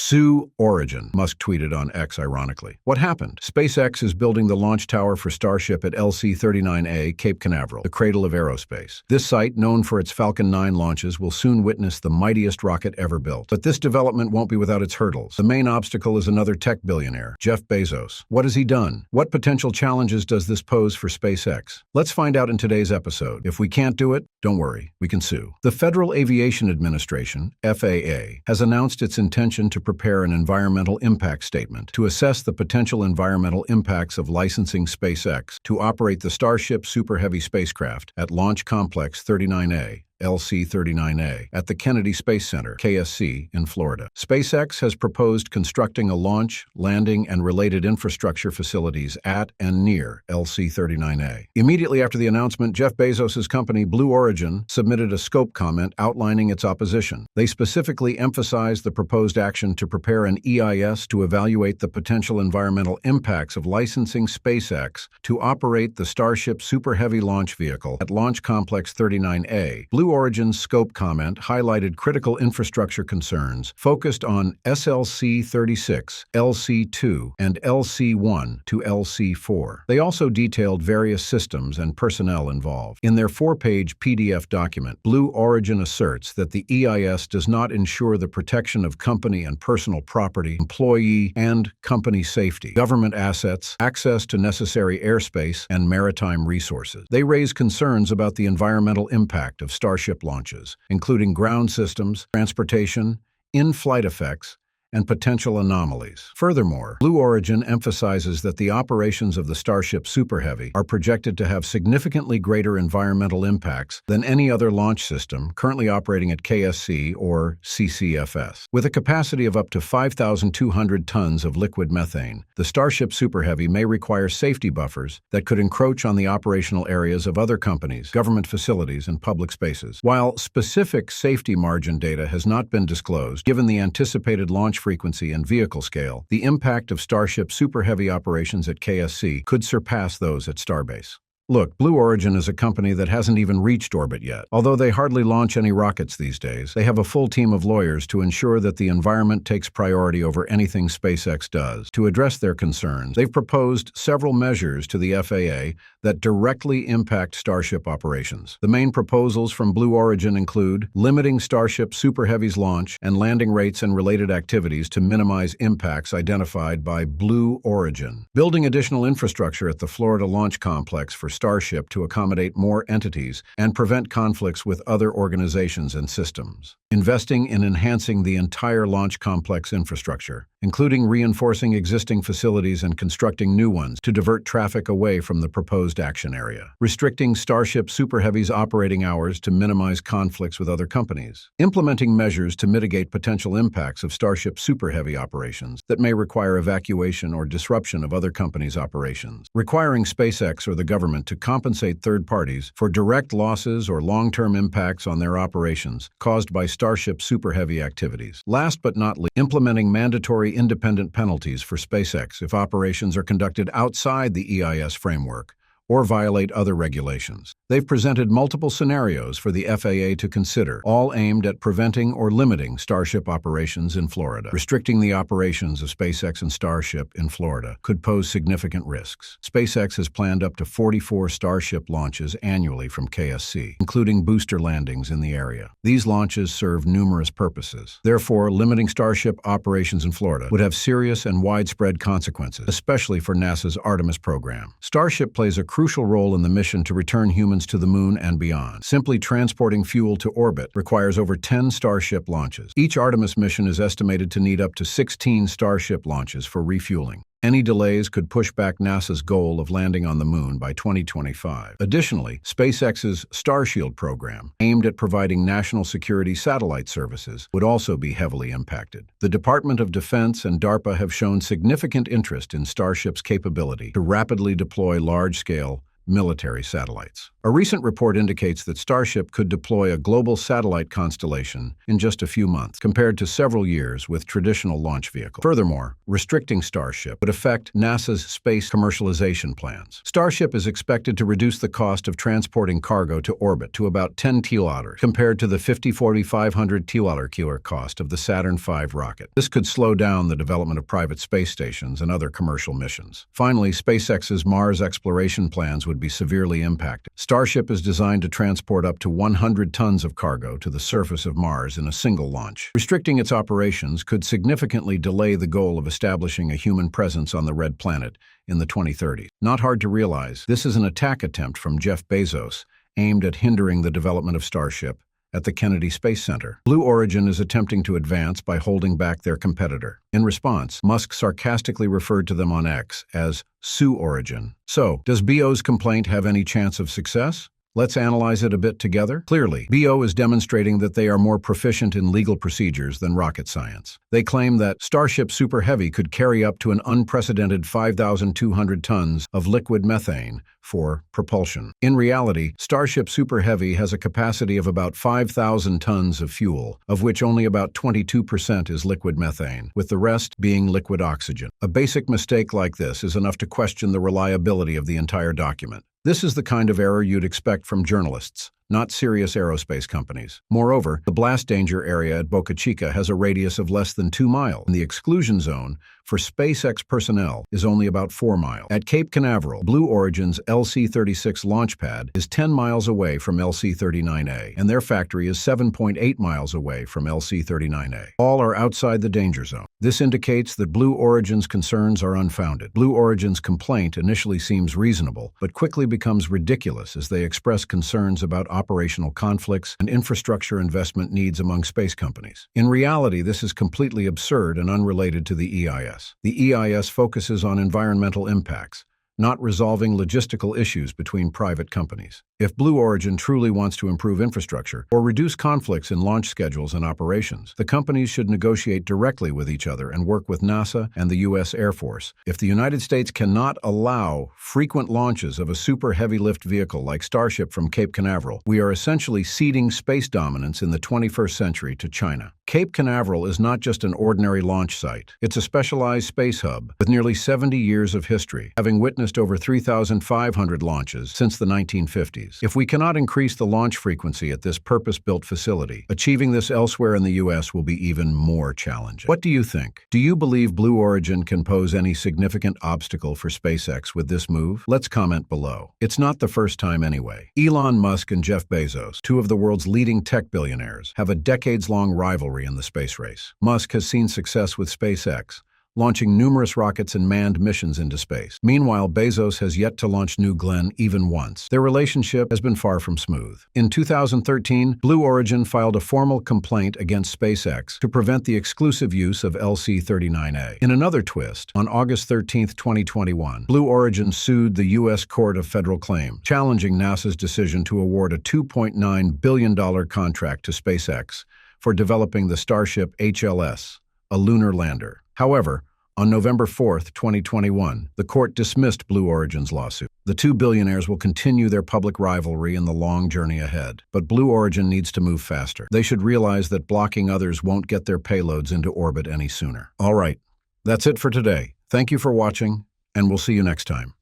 Sue Origin, Musk tweeted on X ironically. What happened? SpaceX is building the launch tower for Starship at LC-39A, Cape Canaveral, the cradle of aerospace. This site, known for its Falcon 9 launches, will soon witness the mightiest rocket ever built. But this development won't be without its hurdles. The main obstacle is another tech billionaire, Jeff Bezos. What has he done? What potential challenges does this pose for SpaceX? Let's find out in today's episode. If we can't do it, don't worry, we can sue. The Federal Aviation Administration, FAA, has announced its intention to prepare an environmental impact statement to assess the potential environmental impacts of licensing SpaceX to operate the Starship Super Heavy spacecraft at Launch Complex 39A. LC-39A, at the Kennedy Space Center, KSC, in Florida. SpaceX has proposed constructing a launch, landing, and related infrastructure facilities at and near LC-39A. Immediately after the announcement, Jeff Bezos' company, Blue Origin, submitted a scope comment outlining its opposition. They specifically emphasized the proposed action to prepare an EIS to evaluate the potential environmental impacts of licensing SpaceX to operate the Starship Super Heavy launch vehicle at Launch Complex 39A. Blue Origin's scope comment highlighted critical infrastructure concerns focused on SLC-36, LC-2, and LC-1 to LC-4. They also detailed various systems and personnel involved. In their 4-page PDF document, Blue Origin asserts that the EIS does not ensure the protection of company and personal property, employee and company safety, government assets, access to necessary airspace, and maritime resources. They raise concerns about the environmental impact of Starship launches, including ground systems, transportation, in-flight effects, and potential anomalies. Furthermore, Blue Origin emphasizes that the operations of the Starship Super Heavy are projected to have significantly greater environmental impacts than any other launch system currently operating at KSC or CCFS. With a capacity of up to 5,200 tons of liquid methane, the Starship Super Heavy may require safety buffers that could encroach on the operational areas of other companies, government facilities, and public spaces. While specific safety margin data has not been disclosed, given the anticipated launch frequency and vehicle scale, the impact of Starship Super Heavy operations at KSC could surpass those at Starbase. Look, Blue Origin is a company that hasn't even reached orbit yet. Although they hardly launch any rockets these days, they have a full team of lawyers to ensure that the environment takes priority over anything SpaceX does. To address their concerns, they've proposed several measures to the FAA that directly impact Starship operations. The main proposals from Blue Origin include limiting Starship Super Heavy's launch and landing rates and related activities to minimize impacts identified by Blue Origin, building additional infrastructure at the Florida Launch Complex for Starship to accommodate more entities and prevent conflicts with other organizations and systems. Investing in enhancing the entire launch complex infrastructure, including reinforcing existing facilities and constructing new ones to divert traffic away from the proposed action area. Restricting Starship Super Heavy's operating hours to minimize conflicts with other companies. Implementing measures to mitigate potential impacts of Starship Super Heavy operations that may require evacuation or disruption of other companies' operations. Requiring SpaceX or the government to compensate third parties for direct losses or long-term impacts on their operations caused by Starship Super Heavy activities. Last but not least, implementing mandatory independent penalties for SpaceX if operations are conducted outside the EIS framework or violate other regulations. They've presented multiple scenarios for the FAA to consider, all aimed at preventing or limiting Starship operations in Florida. Restricting the operations of SpaceX and Starship in Florida could pose significant risks. SpaceX has planned up to 44 Starship launches annually from KSC, including booster landings in the area. These launches serve numerous purposes. Therefore, limiting Starship operations in Florida would have serious and widespread consequences, especially for NASA's Artemis program. Starship plays a crucial role in the mission to return humans to the moon and beyond. Simply transporting fuel to orbit requires over 10 Starship launches. Each Artemis mission is estimated to need up to 16 Starship launches for refueling. Any delays could push back NASA's goal of landing on the moon by 2025. Additionally, SpaceX's Starshield program, aimed at providing national security satellite services, would also be heavily impacted. The Department of Defense and DARPA have shown significant interest in Starship's capability to rapidly deploy large-scale military satellites. A recent report indicates that Starship could deploy a global satellite constellation in just a few months, compared to several years with traditional launch vehicles. Furthermore, restricting Starship would affect NASA's space commercialization plans. Starship is expected to reduce the cost of transporting cargo to orbit to about $10 compared to the $500 cost of the Saturn V rocket. This could slow down the development of private space stations and other commercial missions. Finally, SpaceX's Mars exploration plans would be severely impacted. Starship is designed to transport up to 100 tons of cargo to the surface of Mars in a single launch. Restricting its operations could significantly delay the goal of establishing a human presence on the Red Planet in the 2030s. Not hard to realize, this is an attack attempt from Jeff Bezos aimed at hindering the development of Starship at the Kennedy Space Center. Blue Origin is attempting to advance by holding back their competitor. In response, Musk sarcastically referred to them on X as Sioux Origin. So, does BO's complaint have any chance of success? Let's analyze it a bit together. Clearly, BO is demonstrating that they are more proficient in legal procedures than rocket science. They claim that Starship Super Heavy could carry up to an unprecedented 5,200 tons of liquid methane for propulsion. In reality, Starship Super Heavy has a capacity of about 5,000 tons of fuel, of which only about 22% is liquid methane, with the rest being liquid oxygen. A basic mistake like this is enough to question the reliability of the entire document. This is the kind of error you'd expect from journalists, not serious aerospace companies. Moreover, the blast danger area at Boca Chica has a radius of less than 2 miles, and the exclusion zone for SpaceX personnel is only about 4 miles. At Cape Canaveral, Blue Origin's LC-36 launch pad is 10 miles away from LC-39A, and their factory is 7.8 miles away from LC-39A. All are outside the danger zone. This indicates that Blue Origin's concerns are unfounded. Blue Origin's complaint initially seems reasonable, but quickly becomes ridiculous as they express concerns about operational conflicts and infrastructure investment needs among space companies. In reality, this is completely absurd and unrelated to the EIS. The EIS focuses on environmental impacts, not resolving logistical issues between private companies. If Blue Origin truly wants to improve infrastructure or reduce conflicts in launch schedules and operations, the companies should negotiate directly with each other and work with NASA and the U.S. Air Force. If the United States cannot allow frequent launches of a super heavy-lift vehicle like Starship from Cape Canaveral, we are essentially ceding space dominance in the 21st century to China. Cape Canaveral is not just an ordinary launch site. It's a specialized space hub with nearly 70 years of history, having witnessed over 3,500 launches since the 1950s. If we cannot increase the launch frequency at this purpose-built facility, achieving this elsewhere in the U.S. will be even more challenging. What do you think? Do you believe Blue Origin can pose any significant obstacle for SpaceX with this move? Let's comment below. It's not the first time anyway. Elon Musk and Jeff Bezos, two of the world's leading tech billionaires, have a decades-long rivalry in the space race. Musk has seen success with SpaceX, launching numerous rockets and manned missions into space. Meanwhile, Bezos has yet to launch New Glenn even once. Their relationship has been far from smooth. In 2013, Blue Origin filed a formal complaint against SpaceX to prevent the exclusive use of LC-39A. In another twist, on August 13, 2021, Blue Origin sued the U.S. Court of Federal Claims, challenging NASA's decision to award a $2.9 billion contract to SpaceX for developing the Starship HLS, a lunar lander. However, on November 4, 2021, the court dismissed Blue Origin's lawsuit. The two billionaires will continue their public rivalry in the long journey ahead. But Blue Origin needs to move faster. They should realize that blocking others won't get their payloads into orbit any sooner. All right, that's it for today. Thank you for watching, and we'll see you next time.